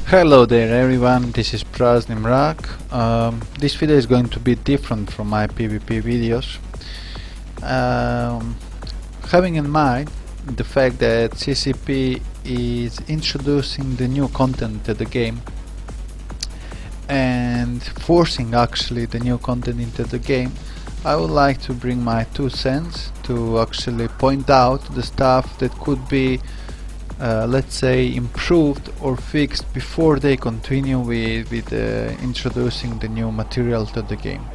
Hello there everyone, this is Nimrak. This video is going to be different from my PvP videos. Having in mind the fact that CCP is introducing the new content to the game and forcing actually the new content into the game, I would like to bring my 2 cents to actually point out the stuff that could be let's say improved or fixed before they continue with introducing the new material to the game.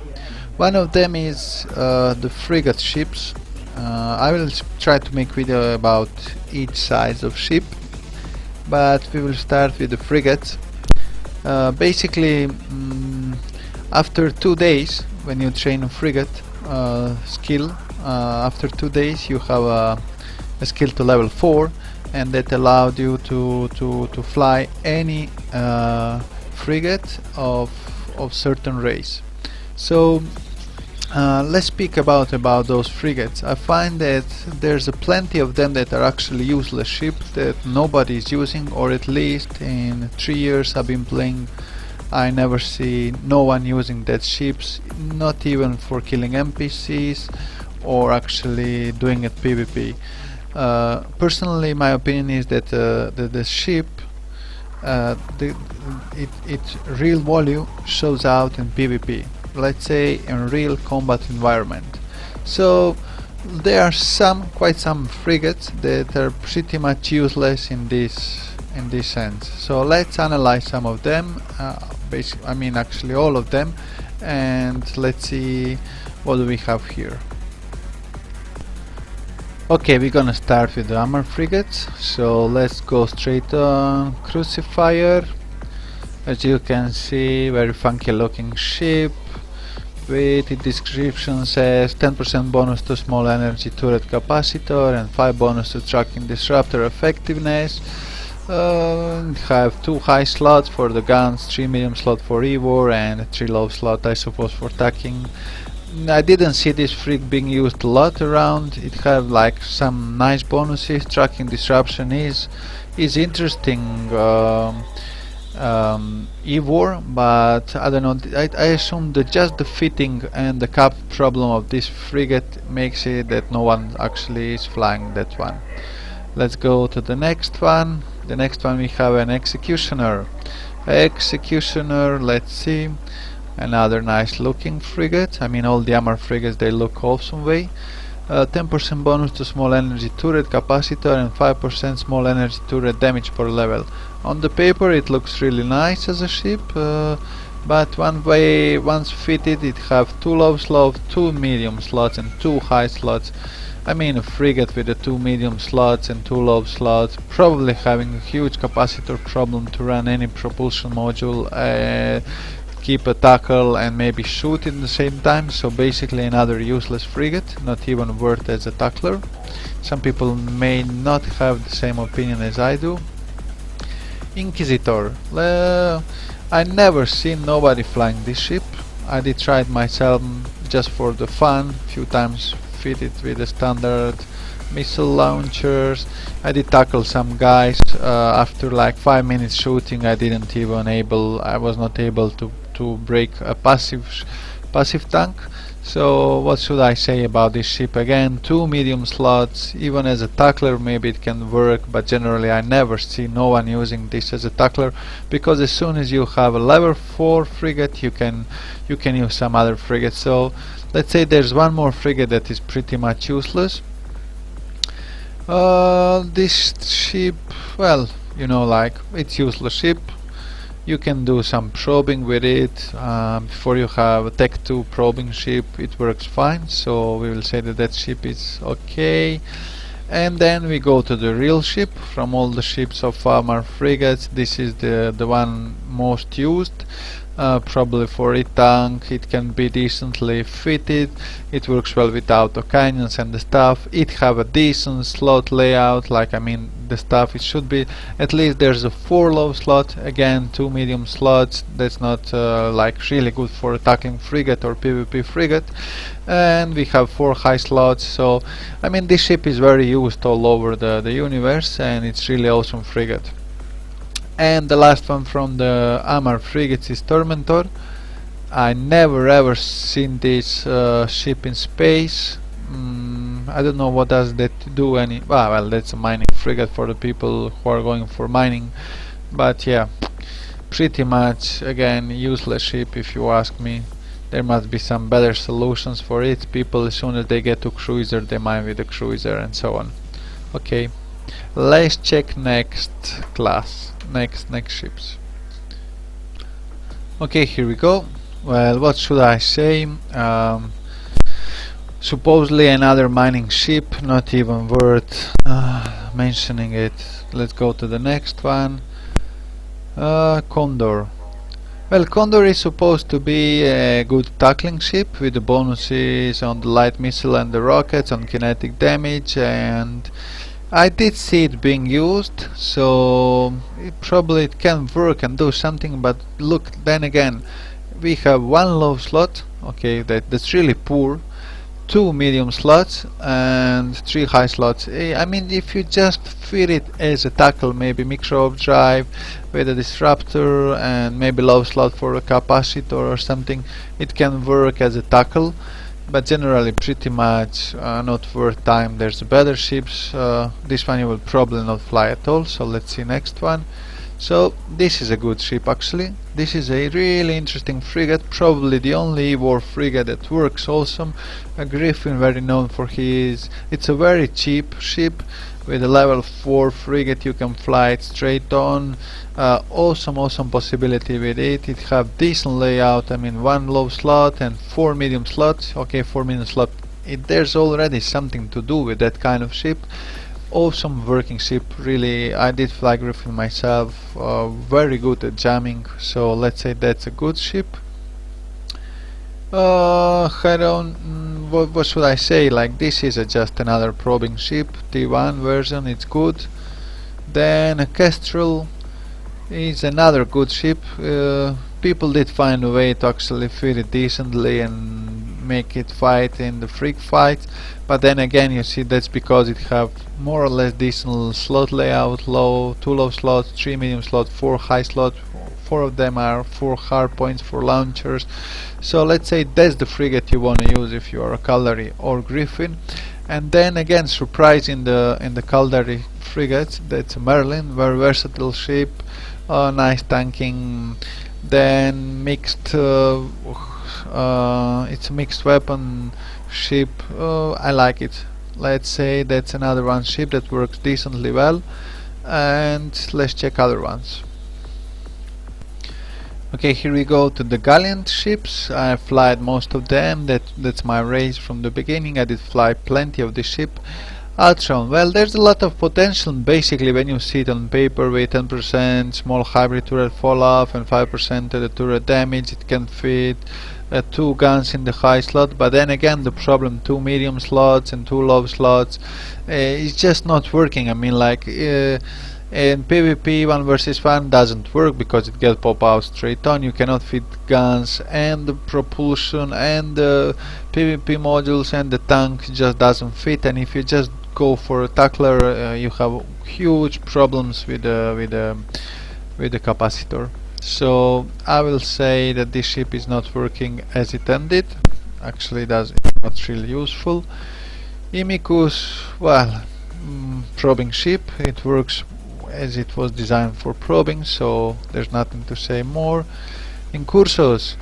One of them is the frigate ships. I will try to make video about each size of ship, but we will start with the frigates. Basically, after 2 days, when you train a frigate skill, after 2 days you have a skill to level 4, and that allowed you to fly any frigate of certain race. So let's speak about those frigates. I find that there's plenty of them that are actually useless ships that nobody is using, or at least in 3 years I've been playing, I never see no one using that ships, not even for killing NPCs or actually doing it PvP. Personally, my opinion is that the ship, its real value shows out in PvP, let's say in real combat environment. So there are quite some frigates that are pretty much useless in this sense. So let's analyze some of them, I mean actually all of them, and let's see what do we have here. Okay, we're gonna start with the armor frigates, so let's go straight on Crucifier. As you can see, very funky looking ship, with the description says 10% bonus to small energy turret capacitor and 5 bonus to tracking disruptor effectiveness. Have 2 high slots for the guns, 3 medium slot for Evor and 3 low slot I suppose for tacking. I didn't see this frig being used a lot around. It have like some nice bonuses. Tracking disruption is interesting Evor, but I don't know, I assume that just the fitting and the cap problem of this frigate makes it that no one actually is flying that one. Let's go to the next one. The next one we have an Executioner. Let's see. Another nice looking frigate. I mean, all the armor frigates, they look awesome way. 10% bonus to small energy turret capacitor and 5% small energy turret damage per level. On the paper it looks really nice as a ship, but once fitted it have 2 low slots, 2 medium slots and 2 high slots. I mean, a frigate with the 2 medium slots and 2 low slots, probably having a huge capacitor problem to run any propulsion module, keep a tackle and maybe shoot in the same time. So basically another useless frigate, not even worth as a tackler. Some people may not have the same opinion as I do. Inquisitor. I never seen nobody flying this ship. I did try it myself just for the fun, few times fitted with the standard missile launchers. I did tackle some guys. After like 5 minutes shooting I was not able to break a passive tank. So what should I say about this ship? Again, 2 medium slots. Even as a tackler maybe it can work, but generally I never see no one using this as a tackler, because as soon as you have a level 4 frigate you can use some other frigate. So let's say there's one more frigate that is pretty much useless. This ship, well, you know, like, it's useless ship. You can do some probing with it. Before you have a Tech 2 probing ship it works fine, so we will say that that ship is okay. And then we go to the real ship. From all the ships of armor frigates, this is the one most used. probably for a tank it can be decently fitted. It works well with auto cannons and the stuff. It have a decent slot layout, like I mean the stuff, it should be at least there's a 4 low slot, again 2 medium slots. That's not like really good for a tackling frigate or PvP frigate, and we have 4 high slots. So I mean this ship is very used all over the universe, and it's really awesome frigate. And the last one from the Armor frigates is Tormentor. I never ever seen this ship in space. I don't know what does that do any. Well, that's a mining frigate for the people who are going for mining, but yeah, pretty much again useless ship if you ask me. There must be some better solutions for it. People, as soon as they get to cruiser, they mine with the cruiser and so on. Okay, let's check next class, next ships. Okay, here we go. Well, what should I say? Supposedly another mining ship, not even worth mentioning it. Let's go to the next one. Condor. Well, Condor is supposed to be a good tackling ship with the bonuses on the light missile and the rockets on kinetic damage, and I did see it being used, so it can work and do something. But look, then again, we have 1 low slot. Okay, that's really poor. 2 medium slots and 3 high slots. I mean, if you just fit it as a tackle, maybe mixture of drive with a disruptor and maybe low slot for a capacitor or something, it can work as a tackle, but generally pretty much not worth time. There's better ships. This one you will probably not fly at all, so let's see next one. So this is a good ship actually. This is a really interesting frigate, probably the only war frigate that works awesome. A Griffin, very known for his. It's a very cheap ship with a level 4 frigate. You can fly it straight on. Awesome possibility with it. It have decent layout. I mean 1 low slot and 4 medium slots. Okay, 4 medium slot. There's already something to do with that kind of ship. Awesome working ship, really. I did fly Griffin myself, very good at jamming, so let's say that's a good ship. What should I say, like this is just another probing ship, T1 version, it's good. Then a Kestrel is another good ship. People did find a way to actually fit it decently and make it fight in the Frig fight, but then again you see that's because it have more or less decent slot layout, 2 low slots, 3 medium slots, 4 high slots. 4 of them are 4 hard points for launchers. So let's say that's the frigate you want to use if you are a Cavalry or Griffin. And then again, surprise in the Cavalry frigates, that's a Merlin, very versatile ship, nice tanking. Then mixed, it's a mixed weapon ship. I like it. Let's say that's another one ship that works decently well, and let's check other ones. Okay, here we go to the Gallant ships. I flied most of them. That's my race from the beginning. I did fly plenty of this ship. Ultron, well, there's a lot of potential basically when you see it on paper with 10% small hybrid turret fall off and 5% of the turret damage. It can fit 2 guns in the high slot, but then again the problem, 2 medium slots and 2 low slots, it's just not working. I mean, like in PvP 1 versus 1 doesn't work because it gets pop out straight on. You cannot fit guns and the propulsion and the PvP modules, and the tank just doesn't fit. And if you just go for a tackler, you have huge problems with the capacitor. So I will say that this ship is not working as intended. Actually, it's not really useful. Imicus, well, probing ship. It works as it was designed for probing, so there's nothing to say more. Incursos,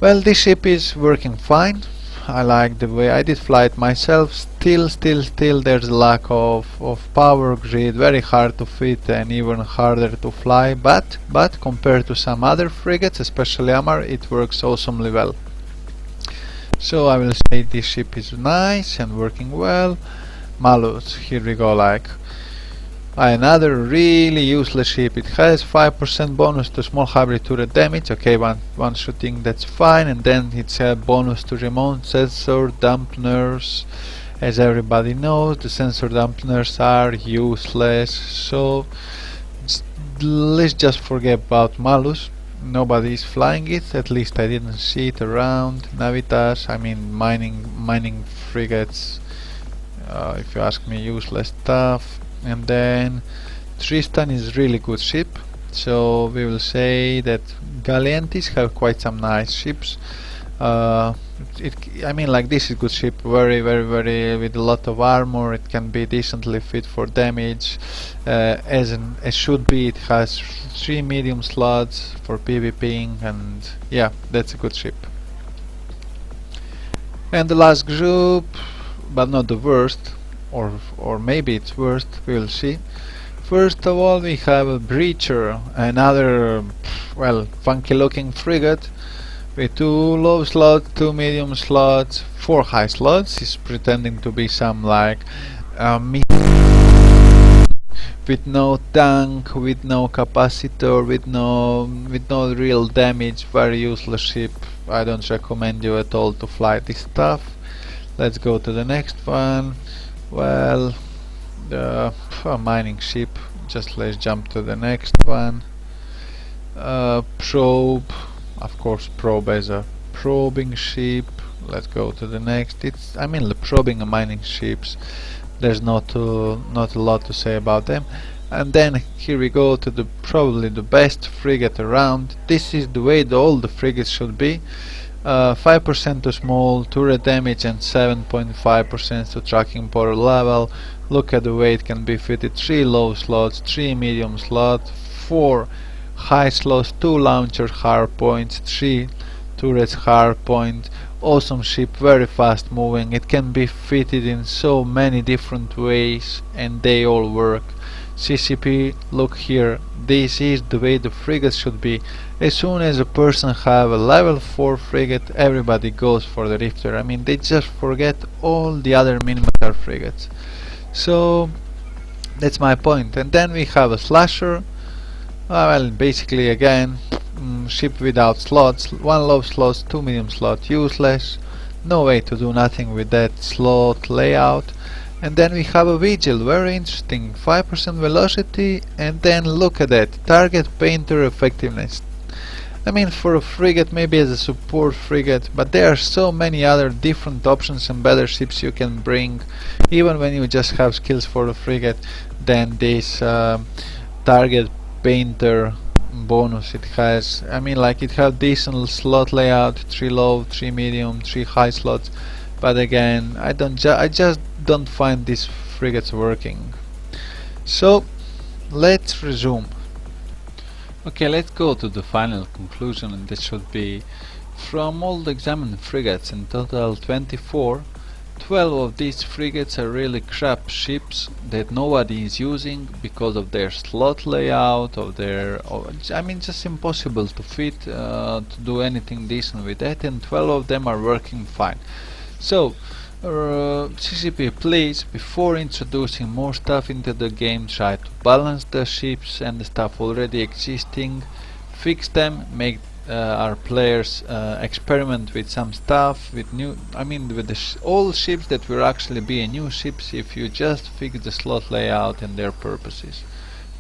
well, this ship is working fine. I like the way I did fly it myself. Still there's a lack of power grid, very hard to fit and even harder to fly, but compared to some other frigates, especially Amar, it works awesomely well. So I will say this ship is nice and working well. Malus, here we go, like Another really useless ship. It has 5% bonus to small hybrid turret damage. Okay, one should think that's fine, and then it's a bonus to remote sensor dampeners. As everybody knows, the sensor dampeners are useless, so let's just forget about Malus. Nobody is flying it, at least I didn't see it around. Navitas, I mean mining frigates, if you ask me, useless stuff. And then Tristan is really good ship, so we will say that Galeantis have quite some nice ships. I mean, like, this is good ship, very with a lot of armor. It can be decently fit for damage, as should be. It has 3 medium slots for PvPing, and yeah, that's a good ship. And the last group, but not the worst, or maybe it's worst, we will see. First of all, we have a Breacher, another, well, funky looking frigate with 2 low slots, 2 medium slots, 4 high slots. He's pretending to be some, like, with no tank, with no capacitor, with no real damage. Very useless ship. I don't recommend you at all to fly this stuff. Let's go to the next one. Well, the mining ship. Just let's jump to the next one. Probe. Of course, probe as a probing ship. Let's go to the next. I mean, the probing and mining ships, there's not a lot to say about them. And then here we go to probably the best frigate around. This is the way all the frigates should be. 5% to small turret damage and 7.5% to tracking power level. Look at the way it can be fitted. 3 low slots, 3 medium slots, 4 high slots, 2 launcher hard points, 3 turrets hard point. Awesome ship, very fast moving. It can be fitted in so many different ways and they all work. CCP, look here, this is the way the frigate should be. As soon as a person have a level 4 frigate, everybody goes for the Rifter. I mean, they just forget all the other minimatar frigates. So that's my point. And then we have a Slasher. Well, basically again, ship without slots, 1 low slot, 2 medium slot, useless. No way to do nothing with that slot layout. And then we have a Vigil, very interesting, 5% velocity, and then look at that, target painter effectiveness. I mean, for a frigate, maybe as a support frigate, but there are so many other different options and better ships you can bring, even when you just have skills for a frigate, than this target painter bonus it has. I mean, like, it has decent slot layout, 3 low, 3 medium, 3 high slots, but again, I just don't find these frigates working. So let's resume. Okay, let's go to the final conclusion, and this should be, from all the examined frigates, in total 24, 12 of these frigates are really crap ships that nobody is using because of their slot layout, I mean, just impossible to fit, to do anything decent with that, and 12 of them are working fine. So CCP, please, before introducing more stuff into the game, try to balance the ships and the stuff already existing, fix them, make our players experiment with some stuff, with new, I mean, with the old ships that will actually be new ships if you just fix the slot layout and their purposes.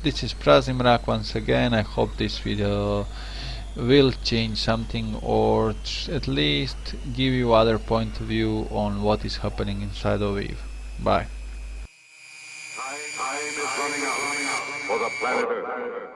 This is Prazimrak once again. I hope this video will change something, or at least give you other point of view on what is happening inside of Eve. Bye. Time is running out for the planet Earth.